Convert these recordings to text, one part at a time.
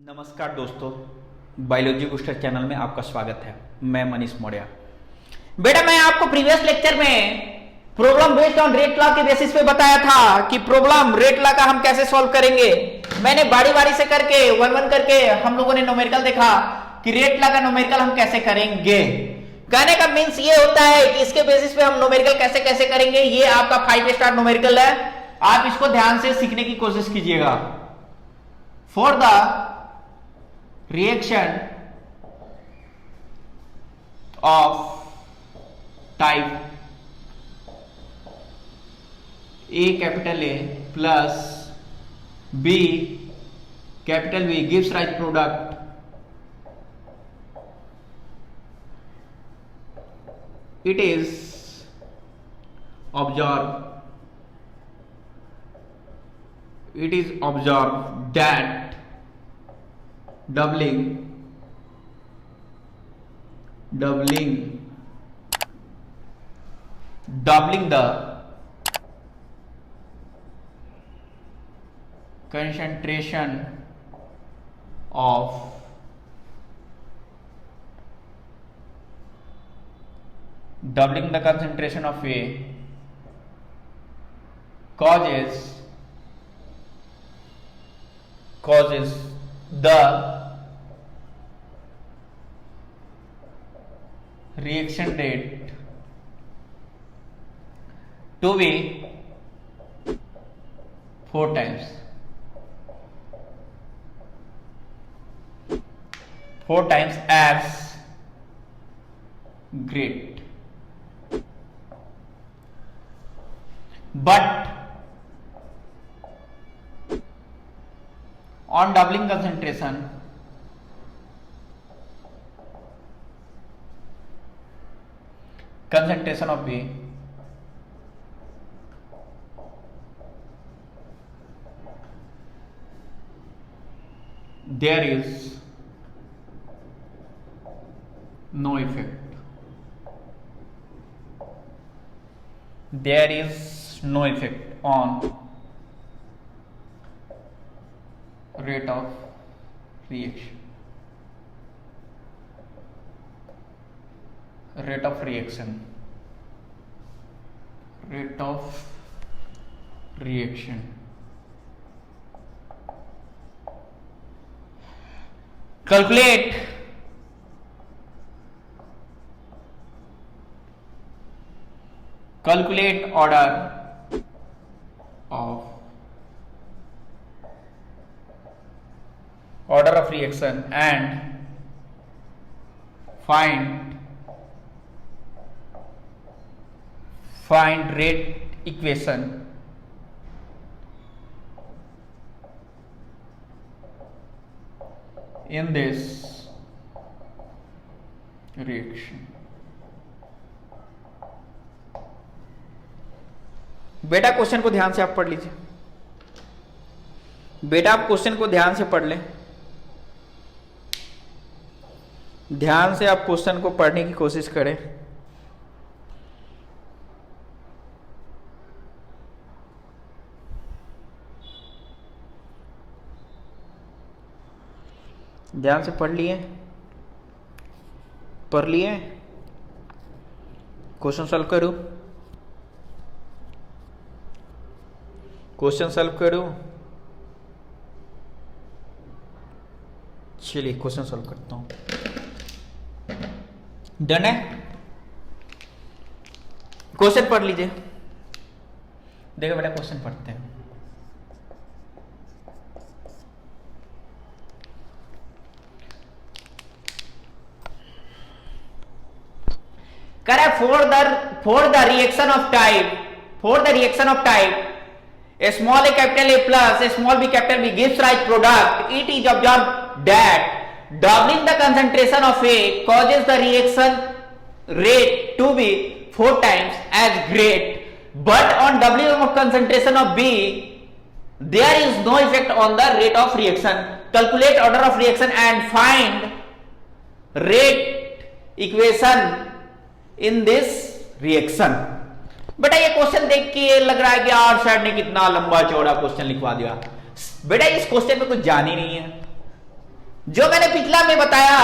नमस्कार दोस्तों, biology booster channel में आपका स्वागत है। मैं मनीष मौर्य। बेटा, मैं आपको प्रीवियस लेक्चर में problem based on rate law के बेसिस पे बताया था कि प्रॉब्लम रेट लॉ का हम कैसे सॉल्व करेंगे। मैंने बारी बारी से करके वन वन करके हम लोगों ने न्यूमेरिकल देखा कि रेट लॉ का न्यूमेरिकल हम कैसे करेंगे। कहने का मीन्स ये होता है कि इसके बेसिस पे हम न्यूमेरिकल कैसे कैसे करेंगे। ये आपका 5 स्टार न्यूमेरिकल है, आप इसको ध्यान से सीखने की कोशिश कीजिएगा। For the reaction of type A capital A plus B capital B gives rise product it is observed that doubling the concentration of A causes the reaction rate to be 4 times as great, but on doubling concentration of B there is no effect. There is no effect on rate of reaction. Rate of reaction. Calculate order of reaction and find rate equation in this reaction. बेटा, question को ध्यान से आप पढ़ लीजिए। बेटा, आप question को ध्यान से पढ़ लें। ध्यान से आप क्वेश्चन को पढ़ने की कोशिश करें। ध्यान से पढ़ लिए? क्वेश्चन सॉल्व करूं? चलिए क्वेश्चन सॉल्व करता हूं। डन है? क्वेश्चन पढ़ लीजिए। देखो बेटा, क्वेश्चन पढ़ते हैं। Correct. For the reaction of type a small a capital A plus a small b capital B gives rise product. It is observed that doubling the concentration of A causes the reaction rate to be 4 times as great, but on doubling of concentration of B there is no effect on the rate of reaction. Calculate order of reaction and find rate equation in this reaction. बेटा, ये question देख के लग रहा है कि यार sir ने कितना लंबा चौड़ा क्वेश्चन लिखवा दिया। बेटा, इस क्वेश्चन में कुछ जान ही नहीं है। जो मैंने पिछला में बताया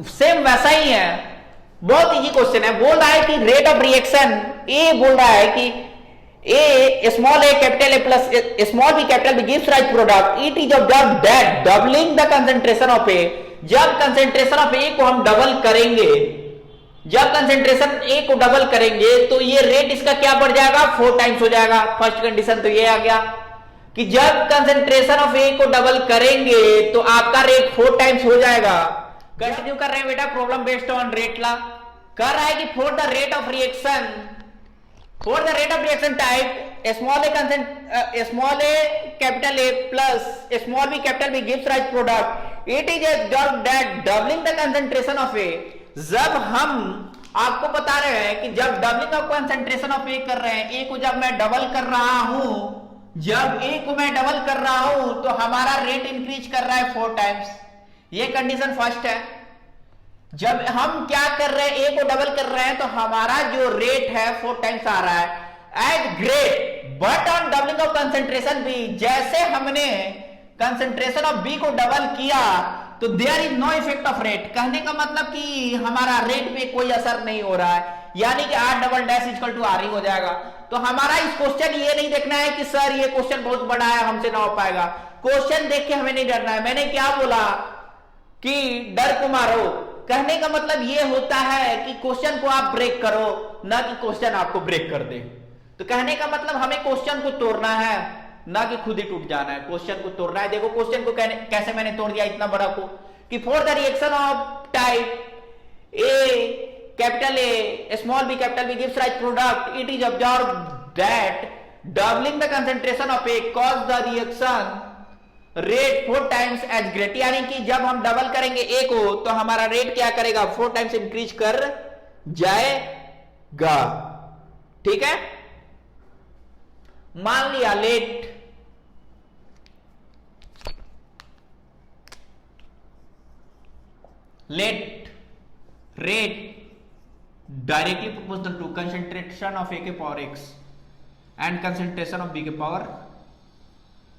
सेम वैसा ही है, बहुत इजी क्वेश्चन है। बोल रहा है कि रेट ऑफ रिएक्शन, ए बोल रहा है कि a small a capital A plus small B capital B gives rise product, it is observed that doubling the concentration of A, जब कंसंट्रेशन ऑफ ए को हम डबल करेंगे, जब कंसंट्रेशन ए को डबल करेंगे तो ये रेट इसका क्या बढ़ जाएगा, 4 टाइम्स हो जाएगा। फर्स्ट कंडीशन तो ये आ गया कि जब कंसंट्रेशन ऑफ ए को डबल करेंगे तो आपका रेट 4 टाइम्स हो जाएगा। कंटिन्यू कर रहे हैं बेटा, problem based on rate law कर रहा है कि for the rate of reaction, for the rate of reaction type small a capital A plus small B capital B gives rise product, it is observed that doubling the concentration of A, जब हम आपको बता रहे हैं कि जब doubling of concentration of A कर रहे हैं, ए को जब मैं डबल कर रहा हूं, जब ए को मैं डबल कर रहा हूं तो हमारा रेट इंक्रीज कर रहा है 4 टाइम्स। ये कंडीशन फर्स्ट है। जब हम क्या कर रहे हैं, ए को डबल कर रहे हैं तो हमारा जो रेट है 4 टाइम्स आ रहा है at great, but on doubling of concentration B, जैसे हमने कंसंट्रेशन ऑफ बी को डबल किया तो there is no effect of rate. कहने का मतलब कि हमारा रेट पे कोई असर नहीं हो रहा है, यानी कि R double dash equal to R ही हो जाएगा। तो हमारा इस क्वेश्चन ये नहीं देखना है कि सर ये क्वेश्चन बहुत बड़ा है हमसे ना हो पाएगा, क्वेश्चन देख के हमें नहीं डरना है। मैंने क्या बोला कि डर को मारो, कहने का मतलब ये होता है कि क्वेश्चन को आप ब्रेक करो, ना कि क्वेश्चन आपको ब्रेक कर दे। तो कहने का मतलब हमें क्वेश्चन को तोड़ना है, ना कि खुद ही टूट जाना है, क्वेश्चन को तोड़ना है। देखो क्वेश्चन को कैसे मैंने तोड़ दिया इतना बड़ा को, कि for the reaction of type A capital A small B capital B gives rise product, it is observed that doubling the concentration of A cause the reaction rate 4 times as great, यानी कि जब हम double करेंगे ए को तो हमारा rate क्या करेगा, 4 टाइम्स इंक्रीज कर जाएगा। ठीक है, मान लिया late rate directly proportional to concentration of A के power x and concentration of B के power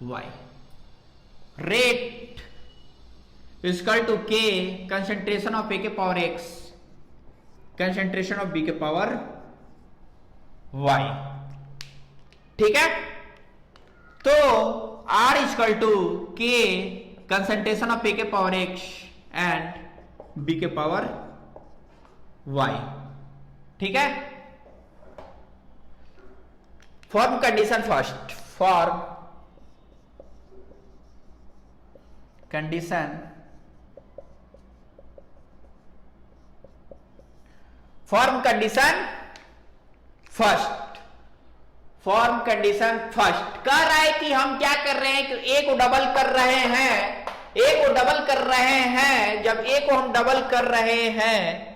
y. Rate is equal to K concentration of A के power x, concentration of B के power y. ठीक है, तो R is equal to K concentration of A के power x and B के power y। ठीक है, form condition first, form condition first, form condition first कह रहा है कि हम क्या कर रहे हैं कि ए को डबल कर रहे हैं, ए को डबल कर रहे हैं। जब ए को हम डबल कर रहे हैं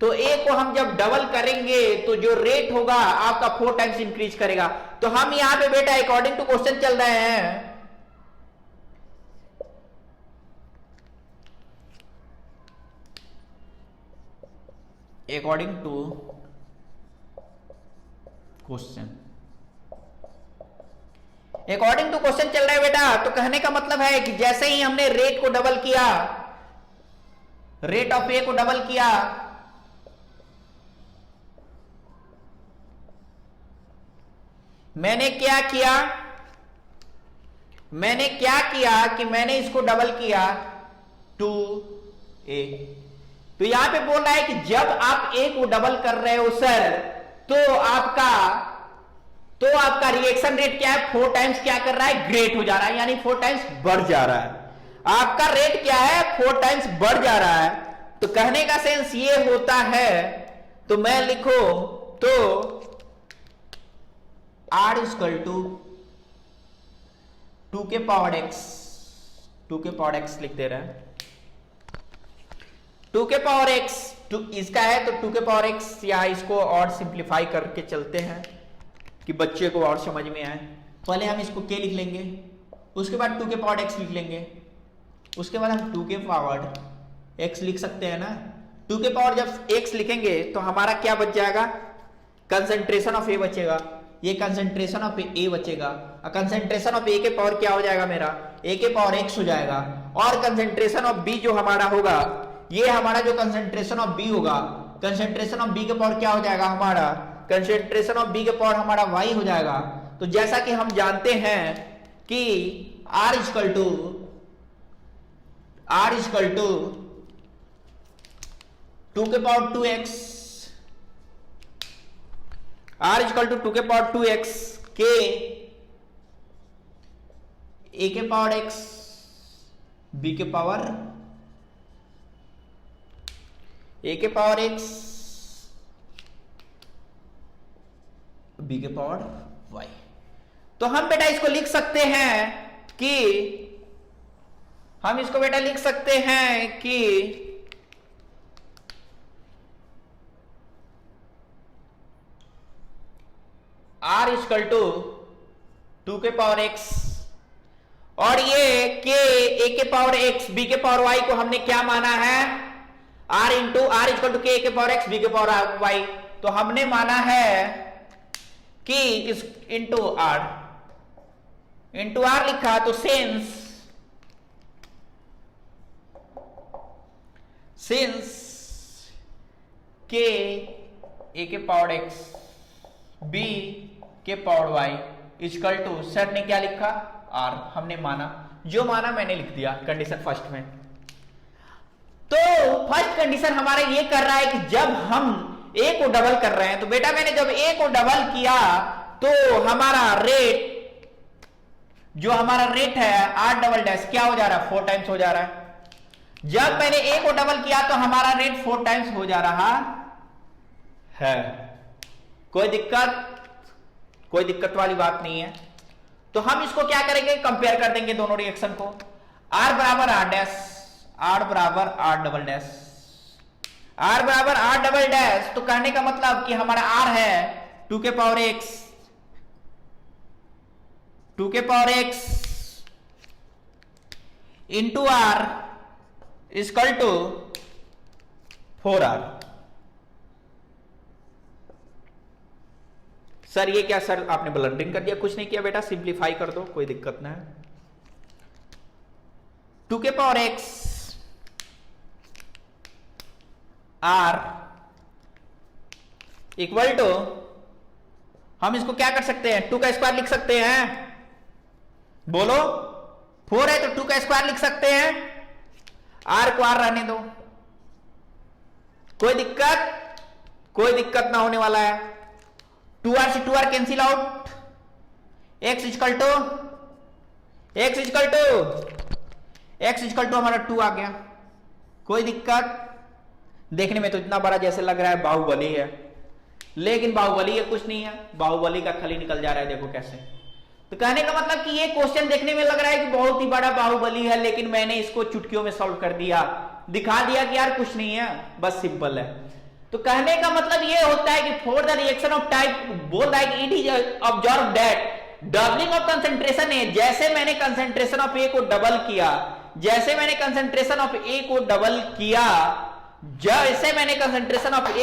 तो ए को हम जब डबल करेंगे तो जो रेट होगा आपका 4 टाइम्स इंक्रीज करेगा। तो हम यहां पे बेटा अकॉर्डिंग टू क्वेश्चन चल रहे हैं, according to question, according to question चल रहा है बेटा। तो कहने का मतलब है कि जैसे ही हमने रेट को डबल किया, रेट ऑफ ए को डबल किया, मैंने क्या किया कि मैंने इसको डबल किया 2a। तो यहां पे बोल रहा है कि जब आप ए को डबल कर रहे हो सर तो आपका रिएक्शन रेट क्या है, 4 टाइम्स क्या कर रहा है, ग्रेट हो जा रहा है, यानी 4 टाइम्स बढ़ जा रहा है। आपका रेट क्या है, 4 टाइम्स बढ़ जा रहा है। तो कहने का सेंस ये होता है, तो मैं लिखो तो R इक्वल टू 2 के पावर x लिख दे रहा है, 2 के पावर x इसका है तो 2 के पावर x, या इसको और सिंप्लीफाई करके चलते हैं कि बच्चे को और समझ में आए। पहले हम इसको k लिख लेंगे, उसके बाद 2 के पावर x लिख लेंगे, उसके बाद हम 2 के पावर x लिख सकते हैं ना। 2 के पावर जब x लिखेंगे तो हमारा क्या बच जाएगा, कंसंट्रेशन ऑफ ए बचेगा, ये कंसेंट्रेशन ऑफ ए बचेगा, और कंसेंट्रेशन ऑफ ए के पावर क्या हो जाएगा मेरा, ए के पावर x हो जाएगा, और कंसेंट्रेशन ऑफ बी जो हमारा होगा, ये हमारा जो कंसेंट्रेशन ऑफ बी होगा, कंसेंट्रेशन ऑफ बी के पावर क्या हो जाएगा हमारा, कंसेंट्रेशन ऑफ बी के पावर हमारा y हो जाएगा। तो जैसा कि हम जानते हैं कि R इक्वल टू 2 के power 2x, R equal to 2 के पावर 2x के a के पावर x b के पावर x b के पावर y। तो हम बेटा इसको लिख सकते हैं कि R इक्वल टू 2 के पावर x, और ये के a के पावर x b के पावर y को हमने क्या माना है, R इक्वल टू के a के पावर x b के पावर y। तो हमने माना है कि इस इंटू R लिखा, तो सिंस के a के पावर x b के power y equal to, sir ने क्या लिखा, R, हमने माना, जो माना मैंने लिख दिया कंडीशन फर्स्ट में। तो फर्स्ट कंडीशन हमारा ये कर रहा है कि जब हम a को डबल कर रहे हैं, तो बेटा मैंने जब a को डबल किया तो हमारा रेट है R डबल डैश क्या हो जा रहा है, 4 टाइम्स हो जा रहा है। जब मैंने a को डबल किया तो हमारा रेट 4 टाइम्स हो जा रहा है। कोई दिक्कत वाली बात नहीं है। तो हम इसको क्या करेंगे, कंपेयर कर देंगे दोनों रिएक्शन को, R बराबर R डैश, R बराबर R डबल डैश, R बराबर R डबल डैश। तो कहने का मतलब कि हमारा R है 2 के power x into R equal to 4R। Sir ये क्या सर आपने ब्लंडरिंग कर दिया, कुछ नहीं किया बेटा, सिंप्लीफाई कर दो, कोई दिक्कत ना है। 2 के power x R equal to, हम इसको क्या कर सकते हैं, 2 का स्क्वायर लिख सकते हैं, बोलो 4 है तो 2 का स्क्वायर लिख सकते हैं, R को R रहने दो, कोई दिक्कत ना होने वाला है। 2R से 2R cancel out, x equal to हमारा 2 आ गया। कोई दिक्कत, देखने में तो इतना बड़ा जैसे लग रहा है बाहुबली है, लेकिन बाहुबली है कुछ नहीं है, बाहुबली का खली निकल जा रहा है, देखो कैसे। तो कहने का मतलब कि ये क्वेश्चन देखने में लग रहा है कि बहुत ही बड़ा बाहुबली है, लेकिन मैंने इसको चुटकियों में सॉल्व कर दिया, दिखा दिया कि यार कुछ नहीं है, बस सिंपल है। तो कहने का मतलब ये होता है कि for the reaction of type बोल रहा है कि it is observe that doubling of concentration है, जैसे मैंने कंसेंट्रेशन ऑफ ए को डबल किया, जैसे मैंने कंसेंट्रेशन ऑफ ए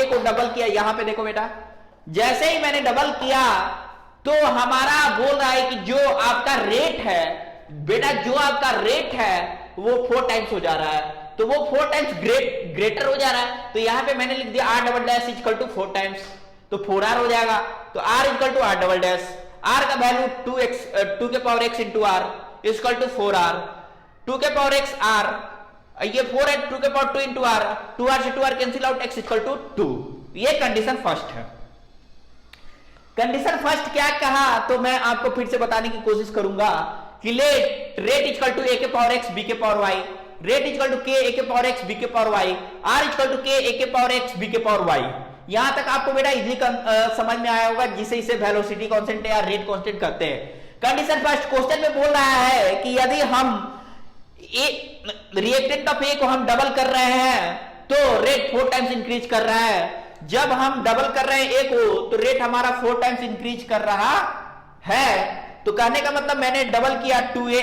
को डबल किया, यहां पे देखो बेटा, जैसे ही मैंने डबल किया तो हमारा बोल रहा है कि जो आपका रेट है बेटा, जो आपका रेट है वो 4 टाइम्स हो जा रहा है, तो वो 4 टाइम्स ग्रेटर हो जा रहा है। तो यहां पे मैंने लिख दिया R double dash equal to 4 times, तो 4R हो जाएगा। तो R equal to R double dash, R का वैल्यू 2 के power x into R equal to 4R, 2 के पावर x R, ये 4 है 2 के पावर 2 इंटू R, 2R से 2R cancel out, x equal to 2। ये कंडीशन फर्स्ट है। कंडीशन फर्स्ट क्या कहा, तो मैं आपको फिर से बताने की कोशिश करूंगा कि रेट इक्वल टू a के पावर x b के power y, rate equal to k a के पावर x b के power y, r equal to k a के पावर x b के पावर y। यहां तक आपको बेटा इजीली समझ में आया होगा, जिसे इसे वेलोसिटी कांस्टेंट या रेट कांस्टेंट कहते हैं। कंडीशन फर्स्ट क्वेश्चन में बोल रहा है कि यदि हम रिएक्टेंट ऑफ ए को हम डबल कर रहे हैं तो रेट 4 टाइम्स इंक्रीज कर रहा है। जब हम डबल कर रहे हैं ए को तो रेट हमारा 4 टाइम्स इंक्रीज कर रहा है। तो कहने का मतलब मैंने डबल किया 2a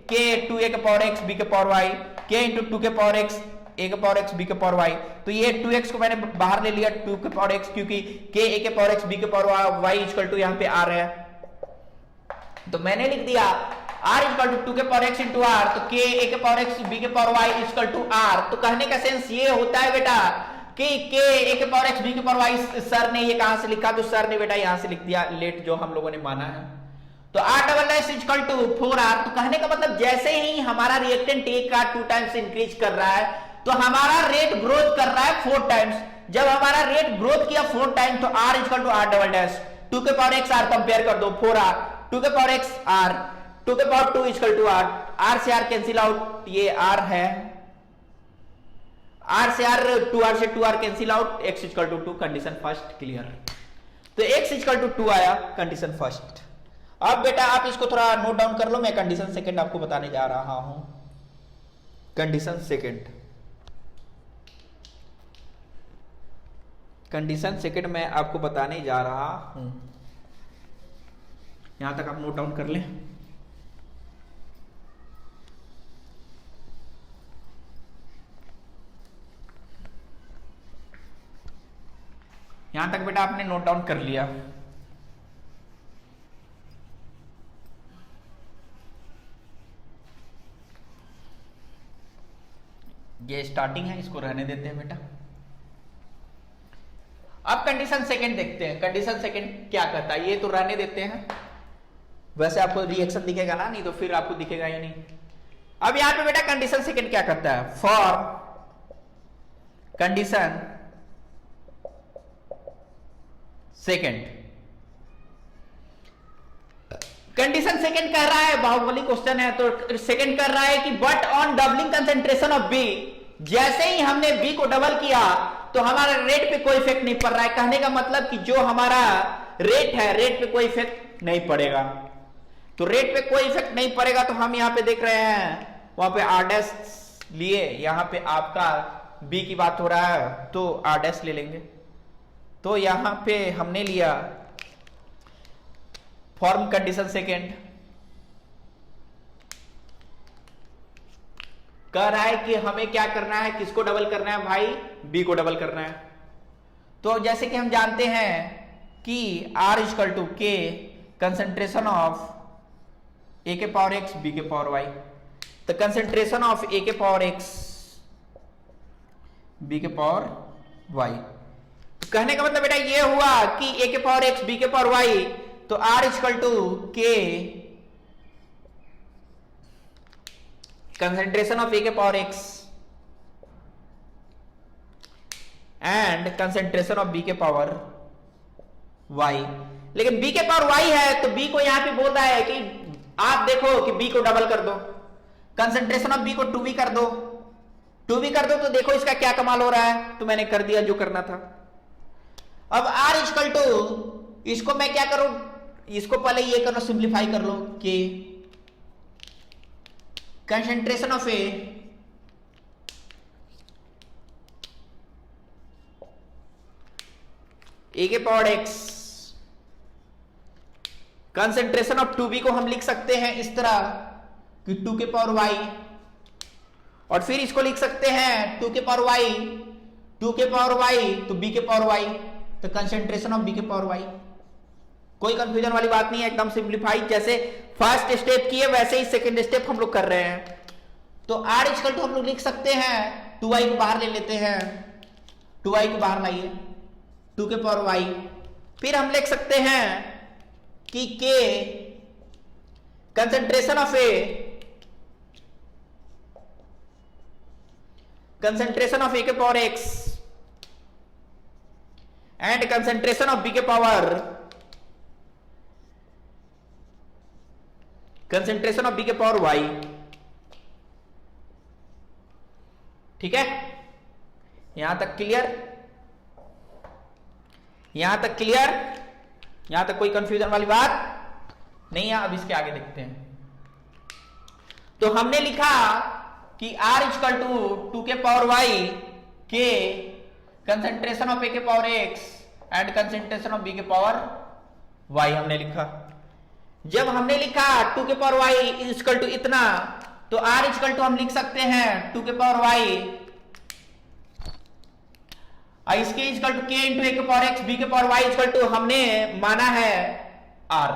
के पावर x b के पावर y, k इंटू 2 के पावर x ए के पावर एक्स बी के पावर वाई, तो ये 2x को मैंने बाहर ले लिया 2 के पावर x, क्योंकि k ए के पावर x बी के पावर वाई इक्वल टू यहाँ पे r है, तो मैंने लिख दिया r इक्वल टू 2 के पावर x इंटू आर, तो k ए के पावर x बी के power Y equal to r। तो कहने का सेंस ये होता है बेटा कि k ए के पावर x बी के पावर वाई, सर ने ये कहां से लिखा, तो सर ने बेटा यहां से लिख दिया लेट जो हम लोगों ने माना है, तो r double dash equal to 4r। तो कहने का मतलब जैसे ही हमारा रिएक्टेंट A का 2 टाइम्स इंक्रीज कर रहा है तो हमारा रेट ग्रोथ कर रहा है 4 टाइम्स। जब हमारा रेट ग्रोथ किया 4 टाइम्स तो r equal to r double dash 2 के पावर x r कंपेयर कर दो 4r, 2 के पावर x r, 2 के power 2 equal to r, r से r कैंसिल आउट, ये r है, r से r 2r से 2r cancel out, x equal to 2, condition first clear. तो x इक्वल टू 2 आया कंडीशन फर्स्ट। अब बेटा आप इसको थोड़ा नोट डाउन कर लो, मैं कंडीशन सेकंड आपको बताने जा रहा हूं। कंडीशन सेकंड, कंडीशन सेकंड मैं आपको बताने जा रहा हूं, यहां तक आप नोट डाउन कर लें। यहां तक बेटा आपने नोट डाउन कर लिया। ये स्टार्टिंग है, इसको रहने देते हैं बेटा। अब कंडीशन सेकंड देखते हैं, कंडीशन सेकंड क्या कहता है, ये तो रहने देते हैं, वैसे आपको रिएक्शन दिखेगा ना, नहीं तो फिर आपको दिखेगा ही नहीं। अब यहां पे बेटा कंडीशन सेकंड क्या कहता है, for condition second, condition second कह रहा है, बाहुबली क्वेश्चन है तो सेकंड कर रहा है कि but on doubling concentration of B, जैसे ही हमने बी को डबल किया तो हमारा रेट पे कोई इफेक्ट नहीं पड़ रहा है। कहने का मतलब कि जो हमारा रेट है, रेट पे कोई इफेक्ट नहीं पड़ेगा, तो रेट पे कोई इफेक्ट नहीं पड़ेगा, तो हम यहां पे देख रहे हैं वहां पे आर डैश लिए, यहां पे आपका बी की बात हो रहा है तो आर डैश ले लेंगे। तो यहां पे हमने लिया फॉर्म कंडीशन सेकेंड, कह रहा है कि हमें क्या करना है, किसको डबल करना है भाई, बी को डबल करना है। तो जैसे कि हम जानते हैं कि R इक्वल टू के कंसेंट्रेशन ऑफ ए के पावर एक्स बी के पावर वाई, तो कंसेंट्रेशन ऑफ ए के पावर एक्स बी के पावर वाई, तो कहने का मतलब बेटा ये हुआ कि ए के पावर एक्स बी के पावर वाई, तो R इक्वल टू के कंसेंट्रेशन ऑफ ए के power X and concentration of B के पावर वाई। लेकिन बी के पावर वाई है तो बी को यहां पे बोल रहा है कि आप देखो कि बी को डबल कर दो, कंसेंट्रेशन ऑफ बी को 2b कर दो, 2b कर दो, तो देखो इसका क्या कमाल हो रहा है, तो मैंने कर दिया जो करना था। अब R इक्वल टू, इसको मैं क्या करूं, इसको पहले ये करो सिंप्लीफाई कर लो कि कंसेंट्रेशन ऑफ ए के power x, concentration of 2b को हम लिख सकते हैं इस तरह कि 2 के पावर वाई, और फिर इसको लिख सकते हैं 2 के पावर वाई, 2 के पावर वाई तो b के पावर वाई, तो कंसेंट्रेशन ऑफ b के पावर वाई। कोई कंफ्यूजन वाली बात नहीं है, एकदम सिंप्लीफाई, जैसे फर्स्ट स्टेप किए वैसे ही सेकंड स्टेप हम लोग कर रहे हैं। तो R इक्वल टू हम लोग लिख सकते हैं 2i को बाहर ले लेते हैं, 2i को बाहर लाइए, 2 के पावर y, फिर हम लिख सकते हैं कि K concentration of A, concentration of A के power x and concentration of b के पावर, कंसेंट्रेशन ऑफ बी के पावर वाई। ठीक है, यहां तक क्लियर, यहां तक क्लियर, यहां तक कोई कंफ्यूजन वाली बात नहीं है। अब इसके आगे देखते हैं। तो हमने लिखा कि R इक्वल टू 2 के पावर वाई के कंसेंट्रेशन ऑफ ए के power X and concentration of B के पावर वाई हमने लिखा। जब हमने लिखा 2 के पावर वाई इक्वल टू इतना, तो R इक्वल टू हम लिख सकते हैं 2 के पावर वाई इसके इक्वल टू के इंटू ए के पावर एक्स बी के पावर वाई इक्वल टू हमने माना है आर।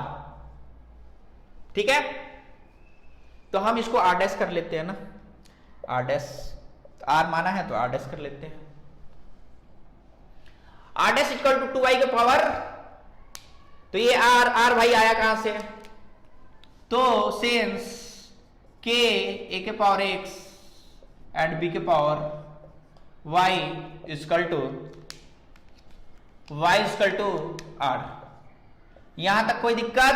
ठीक है, तो हम इसको आर डैश कर लेते हैं ना, आर डैश, आर माना है तो आर डैश कर लेते हैं। Are dash equal to 2y के पावर, तो ये आर, आर भाई आया कहां से, तो सिंस के ए के पावर एक्स एंड बी के power y equal to R. यहां तक कोई दिक्कत,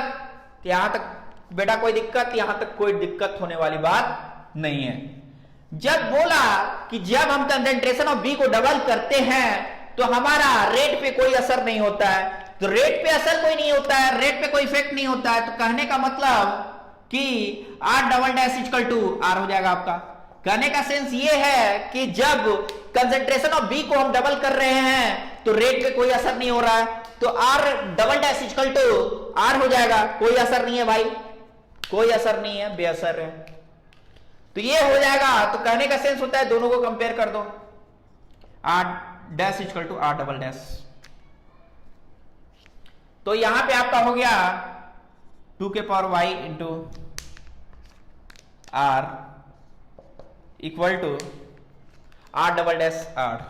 यहां तक बेटा कोई दिक्कत, यहां तक कोई दिक्कत होने वाली बात नहीं है। जब बोला कि जब हम कंसंट्रेशन ऑफ बी को डबल करते हैं तो हमारा रेट पे कोई असर नहीं होता है, तो रेट पे असर कोई नहीं होता है, रेट पे कोई इफेक्ट नहीं होता है, तो कहने का मतलब कि R double dash equal to R हो जाएगा आपका। कहने का सेंस ये है कि जब कंसंट्रेशन ऑफ बी को हम डबल कर रहे हैं तो रेट पे कोई असर नहीं हो रहा है, तो R double dash equal to R हो जाएगा। कोई असर नहीं है भाई, कोई असर नहीं है, बेअसर है, तो ये हो जाएगा। तो कहने का सेंस होता है दोनों को कंपेयर कर दो, R dash equal to R double dash. तो यहां पे आपका हो गया 2 के power y into R equal to R double dash R.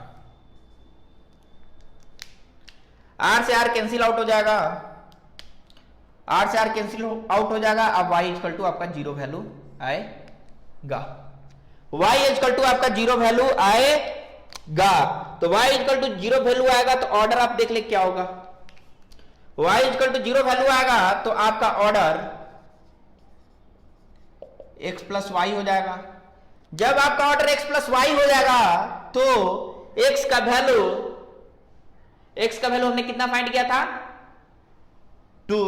R से आर कैंसिल आउट हो जाएगा, आर से आर कैंसिल आउट हो जाएगा। अब y इक्वल टू आपका जीरो वैल्यू आएगा, y इक्वल टू आपका जीरो वैल्यू आएगा। तो y equal to zero value आएगा तो ऑर्डर आप देख ले क्या होगा, y equal to zero value आएगा तो आपका ऑर्डर x प्लस वाई हो जाएगा। जब आपका ऑर्डर x प्लस वाई हो जाएगा तो x का वैल्यू हमने कितना फाइंड किया था 2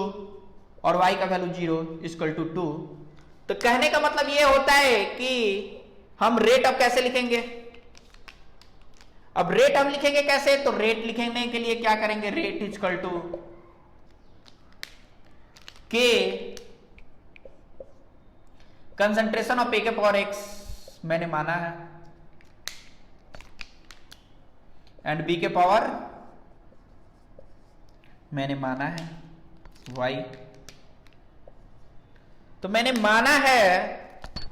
और y का वैल्यू 0 इक्वल टू 2। तो कहने का मतलब यह होता है कि हम रेट अब कैसे लिखेंगे, अब रेट हम लिखेंगे कैसे, तो रेट लिखने के लिए क्या करेंगे, रेट इक्वल टू के कंसंट्रेशन ऑफ ए के पावर एक्स मैंने माना है एंड बी के पावर मैंने माना है y। तो मैंने माना है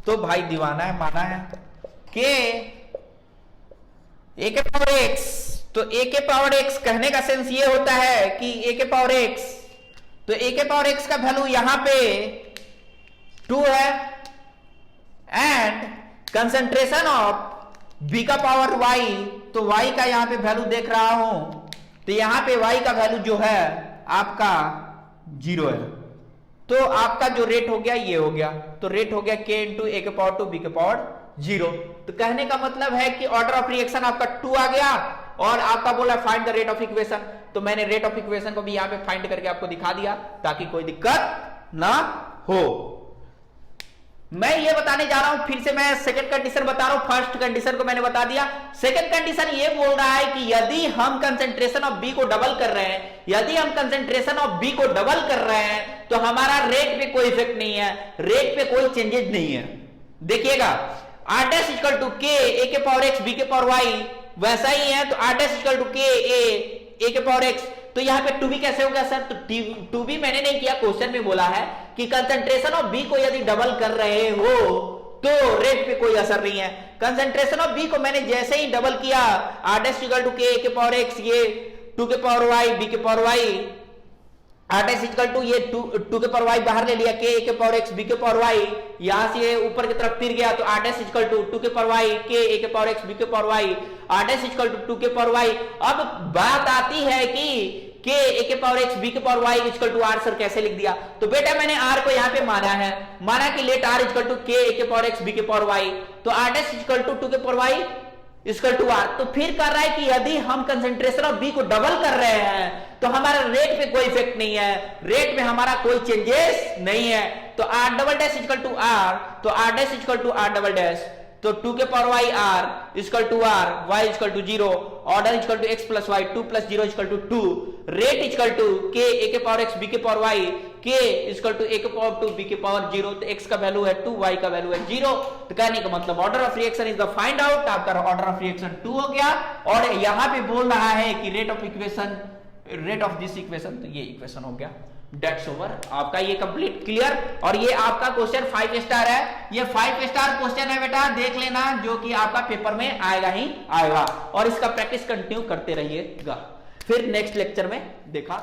तो भाई दीवाना है, माना है के ए के पावर x। तो ए के पावर x कहने का सेंस ये होता है कि ए के पावर x, तो ए के पावर x का वैल्यू यहां पे 2 है एंड कंसंट्रेशन ऑफ b का पावर y, तो y का यहां पे वैल्यू देख रहा हूं, तो यहां पे y का वैल्यू जो है आपका 0 है। तो आपका जो रेट हो गया ये हो गया, तो रेट हो गया k इंटू ए के पावर 2 बी के पावर 0। तो कहने का मतलब है कि ऑर्डर ऑफ रिएक्शन आपका 2 आ गया और आपका बोला find the rate of equation, तो मैंने रेट ऑफ इक्वेशन को भी यहां पे फाइंड करके आपको दिखा दिया ताकि कोई दिक्कत ना हो। मैं ये बताने जा रहा हूं, फिर से मैं सेकंड कंडीशन बता रहा हूं, फर्स्ट कंडीशन को मैंने बता दिया। सेकंड कंडीशन ये बोल रहा है कि यदि हम कंसंट्रेशन ऑफ बी को डबल कर रहे हैं, यदि हम कंसंट्रेशन ऑफ बी को डबल कर रहे हैं तो हमारा रेट पे कोई इफेक्ट नहीं है, रेट पे कोई चेंजेस नहीं है। देखिएगा are dash equal to K A के पावर एक्स बी के पावर वाई वैसा ही है, तो R dash equal to K A के पावर एक्स। तो यहां पे टू बी कैसे होगा सर, तो टू बी मैंने नहीं किया, क्वेश्चन में बोला है कि कंसंट्रेशन ऑफ बी को यदि डबल कर रहे हो तो रेट पे कोई असर नहीं है। कंसंट्रेशन ऑफ बी को मैंने जैसे ही डबल किया, R dash equal to K A के पावर एक्स, ये 2 के पावर वाई बी के power Y, R dash equal to ये 2 के पावर वाई बाहर ले लिया, के ए के पावर एक्स बी के पावर वाई, यहां से ऊपर की तरफ फिर गया तो आर डैश इक्वल टू 2 के पावर वाई के ए के पावर एक्स बी के power Y, R dash equal to 2 के पावर वाई। अब बात आती है कि के ए के पावर एक्स बी के power Y equal to R, sir कैसे लिख दिया, तो बेटा मैंने आर को यहां पे माना है, माना कि late are equal to K A के पावर एक्स बी के पावर वाई, तो आर डैश इक्वल टू 2 के power Y equal to R. तो फिर कर रहा है कि यदि हम कंसंट्रेशन ऑफ बी को डबल कर रहे हैं तो हमारा रेट पे कोई इफेक्ट नहीं है, रेट में हमारा कोई चेंजेस नहीं है। तो R double dash equal to R, तो R dash equal to R double dash, तो 2 के power y r equal to r, y equal to 0, order equal to x plus y, 2 plus 0 equal to 2, rate equal to k a के power x b के power y, k equal to a के power 2 b के power 0, तो x का value है 2, y का value है 0। तो कहने का मतलब order of reaction is the find out, आपका ऑर्डर ऑफ रिएक्शन 2 हो गया। और यहां पे बोल रहा है कि रेट ऑफ दिस इक्वेशन, तो ये इक्वेशन हो गया। डेट्स ओवर, आपका ये कंप्लीट क्लियर। और ये आपका क्वेश्चन 5 स्टार है, ये 5 स्टार क्वेश्चन है बेटा, देख लेना, जो कि आपका पेपर में आएगा ही आएगा। और इसका प्रैक्टिस कंटिन्यू करते रहिएगा। फिर नेक्स्ट लेक्चर में देखा